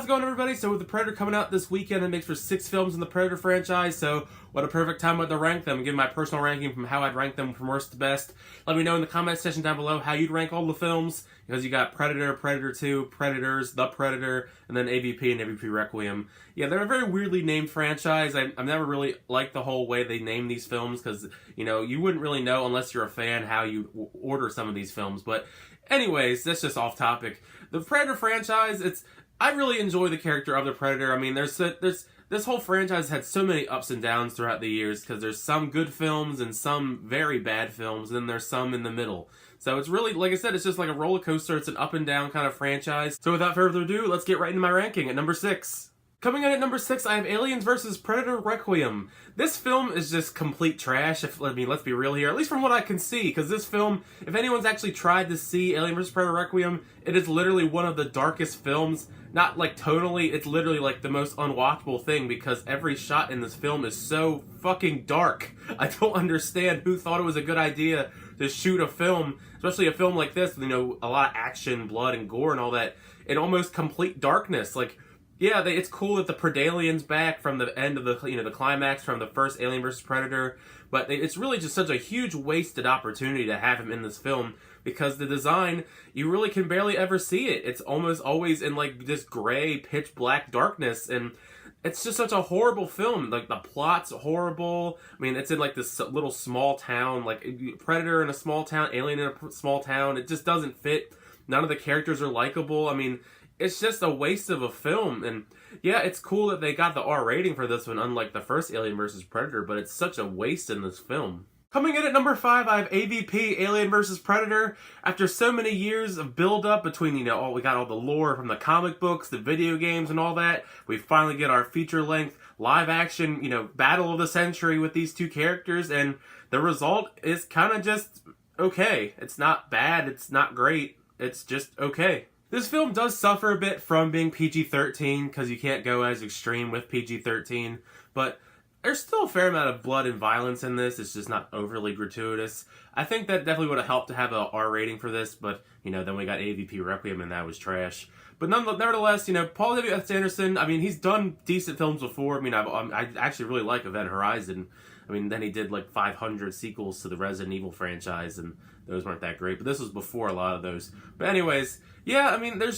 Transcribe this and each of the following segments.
it going, everybody? So with the Predator coming out this weekend, it makes for 6 films in the Predator franchise, so what a perfect time to rank them. Give my personal ranking from how I'd rank them from worst to best. Let me know in the comment section down below how you'd rank all the films, because you got Predator, Predator 2, Predators, The Predator, and then AVP and AVP Requiem. Yeah, they're a very weirdly named franchise. I've never really liked the whole way they name these films, because, you know, you wouldn't really know unless you're a fan how you order some of these films. But anyways, that's just off topic. The Predator franchise, I really enjoy the character of the Predator. I mean, there's this whole franchise had so many ups and downs throughout the years, because there's some good films and some very bad films, and then there's some in the middle. So it's really, like I said, it's just like a roller coaster. It's an up and down kind of franchise. So without further ado, let's get right into my ranking at number 6. Coming in at number 6, I have Aliens vs. Predator Requiem. This film is just complete trash, let's be real here, at least from what I can see, because this film, if anyone's actually tried to see Alien vs. Predator Requiem, it is literally one of the darkest films. Not like tonally, it's literally like the most unwatchable thing, because every shot in this film is so fucking dark. I don't understand who thought it was a good idea to shoot a film, especially a film like this, you know, a lot of action, blood, and gore and all that, in almost complete darkness. Like, yeah, it's cool that the Predalian's back from the end of the, you know, the climax from the first Alien vs. Predator, but it's really just such a huge wasted opportunity to have him in this film, because the design, you really can barely ever see it. It's almost always in like this gray, pitch black darkness, and it's just such a horrible film. Like, the plot's horrible. I mean, it's in like this little small town, like Predator in a small town, Alien in a small town. It just doesn't fit. None of the characters are likable. I mean, it's just a waste of a film. And yeah, it's cool that they got the R rating for this one, unlike the first Alien vs. Predator, but it's such a waste in this film. Coming in at number 5, I have AVP, Alien vs. Predator. After so many years of build-up between, you know, we got all the lore from the comic books, the video games, and all that, we finally get our feature-length, live-action, you know, battle of the century with these two characters, and the result is kind of just okay. It's not bad, it's not great, it's just okay. This film does suffer a bit from being PG-13, because you can't go as extreme with PG-13, but there's still a fair amount of blood and violence in this. It's just not overly gratuitous. I think that definitely would have helped to have an R rating for this, but, you know, then we got AVP Requiem, and that was trash. But nevertheless, you know, Paul W.S. Anderson, I mean, he's done decent films before. I mean, I actually really like Event Horizon. I mean, then he did like 500 sequels to the Resident Evil franchise, and those weren't that great. But this was before a lot of those. But anyways, yeah, I mean, there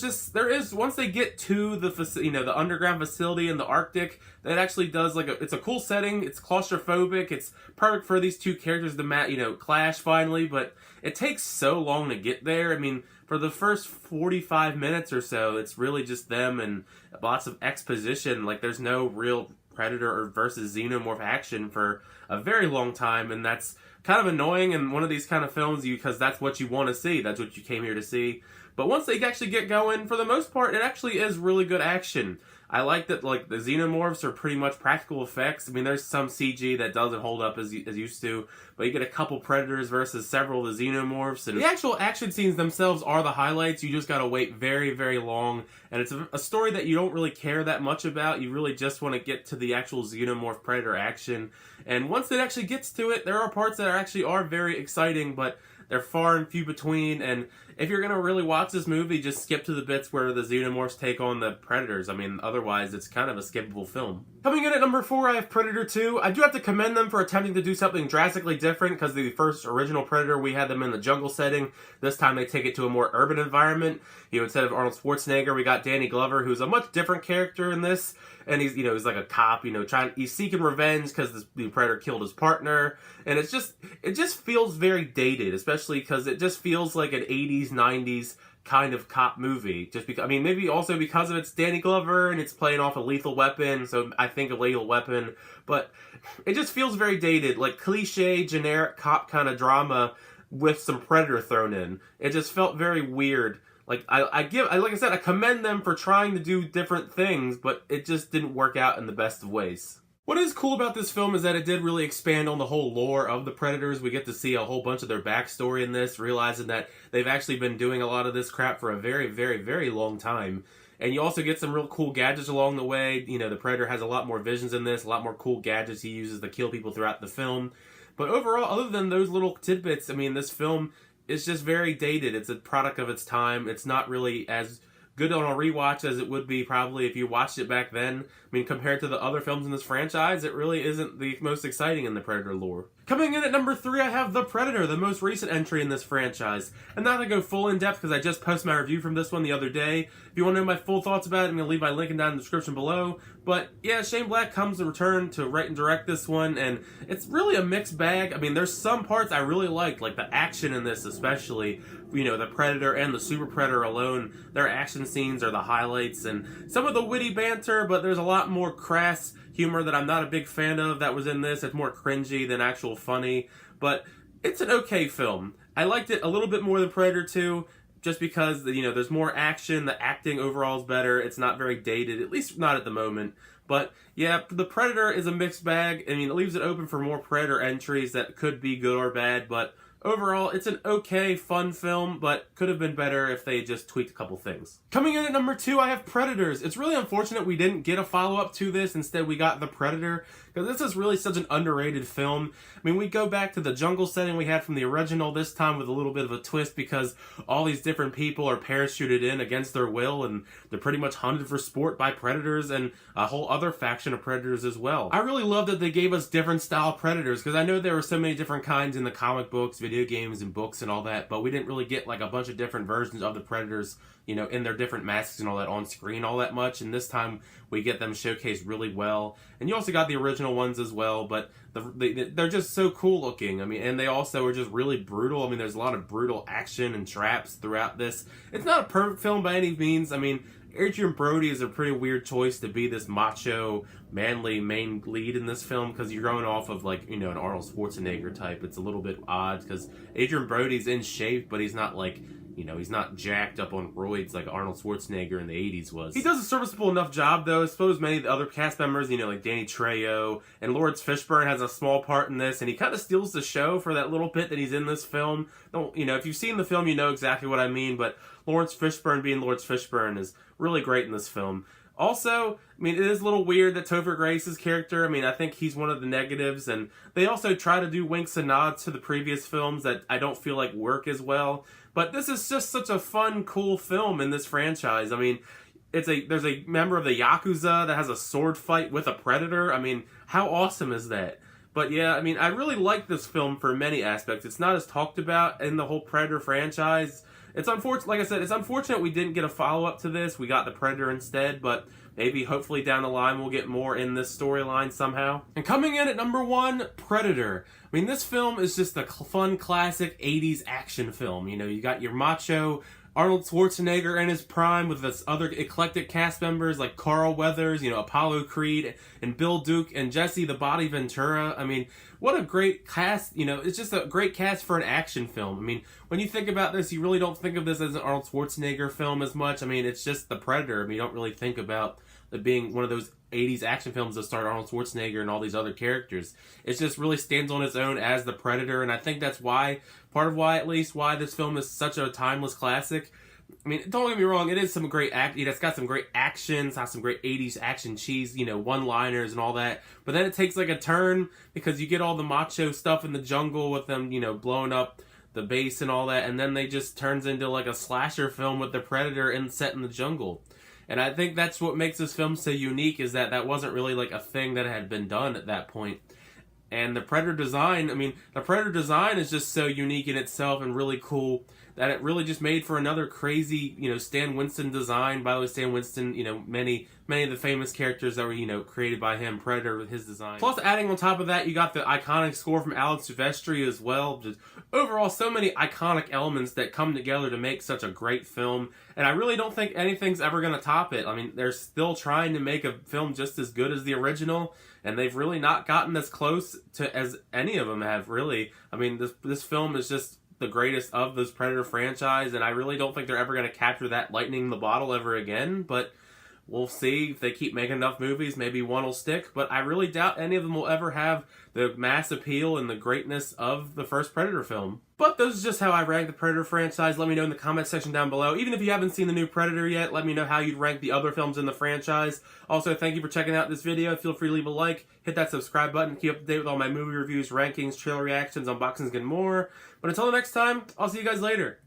is, once they get to the, you know, the underground facility in the Arctic, that actually does, like, it's a cool setting. It's claustrophobic. It's perfect for these two characters to, you know, clash finally. But it takes so long to get there. I mean, for the first 45 minutes or so, it's really just them and lots of exposition. Like, there's no real Predator versus Xenomorph action for a very long time, and that's kind of annoying in one of these kind of films, because that's what you want to see. That's what you came here to see. But once they actually get going, for the most part, it actually is really good action. I like that, like, the Xenomorphs are pretty much practical effects. I mean, there's some CG that doesn't hold up as used to, but you get a couple Predators versus several of the Xenomorphs, and the actual action scenes themselves are the highlights. You just gotta wait very, very long, and it's a story that you don't really care that much about. You really just want to get to the actual Xenomorph Predator action, and once it actually gets to it, there are parts that are very exciting, but they're far and few between, and if you're going to really watch this movie, just skip to the bits where the Xenomorphs take on the Predators. I mean, otherwise, it's kind of a skippable film. Coming in at number 4, I have Predator 2. I do have to commend them for attempting to do something drastically different, because the first original Predator, we had them in the jungle setting. This time, they take it to a more urban environment. You know, instead of Arnold Schwarzenegger, we got Danny Glover, who's a much different character in this. And he's, you know, he's like a cop, you know, he's seeking revenge because the Predator killed his partner. And it just feels very dated, especially because it just feels like an 80s, 90s kind of cop movie. Just because, I mean, maybe also because of it's Danny Glover and it's playing off a Lethal Weapon, so I think a Lethal Weapon. But it just feels very dated, like cliche, generic cop kind of drama with some Predator thrown in. It just felt very weird. Like, like I said, I commend them for trying to do different things, but it just didn't work out in the best of ways. What is cool about this film is that it did really expand on the whole lore of the Predators. We get to see a whole bunch of their backstory in this, realizing that they've actually been doing a lot of this crap for a very, very, very long time. And you also get some real cool gadgets along the way. You know, the Predator has a lot more visions in this, a lot more cool gadgets he uses to kill people throughout the film. But overall, other than those little tidbits, I mean, this film is just very dated. It's a product of its time. It's not really as good on a rewatch as it would be probably if you watched it back then. I mean, compared to the other films in this franchise, it really isn't the most exciting in the Predator lore. Coming in at number 3, I have The Predator, the most recent entry in this franchise. And not to go full in depth because I just posted my review from this one the other day. If you want to know my full thoughts about it, I'm going to leave my link down in the description below. But yeah, Shane Black comes to return to write and direct this one, and it's really a mixed bag. I mean, there's some parts I really liked, like the action in this especially. You know, the Predator and the Super Predator alone, their action scenes are the highlights, and some of the witty banter, but there's a lot more crass humor that I'm not a big fan of that was in this. It's more cringy than actual funny, but it's an okay film. I liked it a little bit more than Predator 2, just because, you know, there's more action, the acting overall is better, it's not very dated, at least not at the moment. But yeah, The Predator is a mixed bag. I mean, it leaves it open for more Predator entries that could be good or bad, but overall, it's an okay, fun film, but could have been better if they just tweaked a couple things. Coming in at number 2, I have Predators. It's really unfortunate we didn't get a follow-up to this. Instead, we got The Predator, because this is really such an underrated film. I mean, we go back to the jungle setting we had from the original, this time with a little bit of a twist, because all these different people are parachuted in against their will, and they're pretty much hunted for sport by predators, and a whole other faction of predators as well. I really love that they gave us different style predators, because I know there were so many different kinds in the comic books, video games, and books and all that, but we didn't really get like a bunch of different versions of the predators, you know, in their different masks and all that on screen all that much, and this time we get them showcased really well. And you also got the original ones as well, but they're just so cool looking. I mean, and they also are just really brutal. I mean, there's a lot of brutal action and traps throughout this. It's not a perfect film by any means. I mean, Adrian Brody is a pretty weird choice to be this macho, manly main lead in this film, because you're going off of, like, you know, an Arnold Schwarzenegger type. It's a little bit odd because Adrian Brody's in shape, but he's not like, you know, he's not jacked up on roids like Arnold Schwarzenegger in the 80s was. He does a serviceable enough job, though. I suppose many of the other cast members, you know, like Danny Trejo and Lawrence Fishburne has a small part in this, and he kind of steals the show for that little bit that he's in this film. Don't, you know, if you've seen the film, you know exactly what I mean, but Lawrence Fishburne being Lawrence Fishburne is really great in this film. Also, I mean, it is a little weird that Topher Grace's character, I mean, I think he's one of the negatives, and they also try to do winks and nods to the previous films that I don't feel like work as well. But this is just such a fun, cool film in this franchise. I mean, there's a member of the Yakuza that has a sword fight with a predator. I mean, how awesome is that? But yeah, I mean, I really like this film for many aspects. It's not as talked about in the whole Predator franchise. It's unfortunate, like I said, it's unfortunate we didn't get a follow-up to this. We got The Predator instead, but maybe, hopefully, down the line we'll get more in this storyline somehow. And coming in at number 1, Predator. I mean, this film is just a fun, classic 80s action film. You know, you got your macho Arnold Schwarzenegger in his prime with this other eclectic cast members like Carl Weathers, you know, Apollo Creed, and Bill Duke, and Jesse the Body Ventura. I mean, what a great cast. You know, it's just a great cast for an action film. I mean, when you think about this, you really don't think of this as an Arnold Schwarzenegger film as much. I mean, it's just The Predator. I mean, you don't really think about it being one of those 80s action films that starred Arnold Schwarzenegger and all these other characters. It just really stands on its own as The Predator, and I think that's why, part of why at least, why this film is such a timeless classic. I mean, don't get me wrong, it is some great it's got some great action, it's got some great 80s action cheese, you know, one-liners and all that, but then it takes like a turn because you get all the macho stuff in the jungle with them, you know, blowing up the base and all that, and then they just turns into like a slasher film with the Predator set in the jungle. And I think that's what makes this film so unique, is that wasn't really like a thing that had been done at that point. And the Predator design, I mean, the Predator design is just so unique in itself and really cool that it really just made for another crazy, you know, Stan Winston design. By the way, Stan Winston, you know, many of the famous characters that were, you know, created by him, Predator with his design. Plus, adding on top of that, you got the iconic score from Alan Silvestri as well. Just overall, so many iconic elements that come together to make such a great film. And I really don't think anything's ever going to top it. I mean, they're still trying to make a film just as good as the original, and they've really not gotten as close to as any of them have, really. I mean, this film is just the greatest of this Predator franchise, and I really don't think they're ever going to capture that lightning in the bottle ever again, but we'll see if they keep making enough movies. Maybe one will stick, but I really doubt any of them will ever have the mass appeal and the greatness of the first Predator film. But this is just how I rank the Predator franchise. Let me know in the comment section down below. Even if you haven't seen the new Predator yet, let me know how you'd rank the other films in the franchise. Also, thank you for checking out this video. Feel free to leave a like, hit that subscribe button, keep up to date with all my movie reviews, rankings, trailer reactions, unboxings, and more. But until the next time, I'll see you guys later.